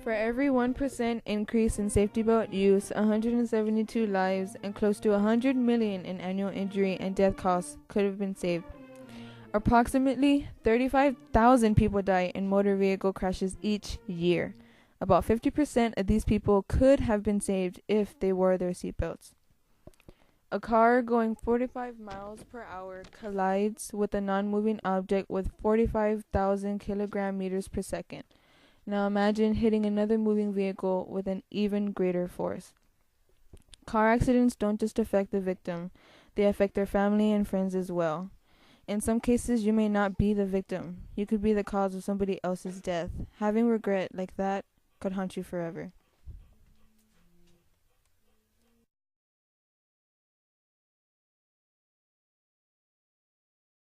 For every 1% increase in safety belt use, 172 lives and close to 100 million in annual injury and death costs could have been saved. Approximately 35,000 people die in motor vehicle crashes each year. About 50% of these people could have been saved if they wore their seatbelts. A car going 45 miles per hour collides with a non-moving object with 45,000 kilogram meters per second. Now imagine hitting another moving vehicle with an even greater force. Car accidents don't just affect the victim, they affect their family and friends as well. In some cases, you may not be the victim. You could be the cause of somebody else's death. Having regret like that could haunt you forever.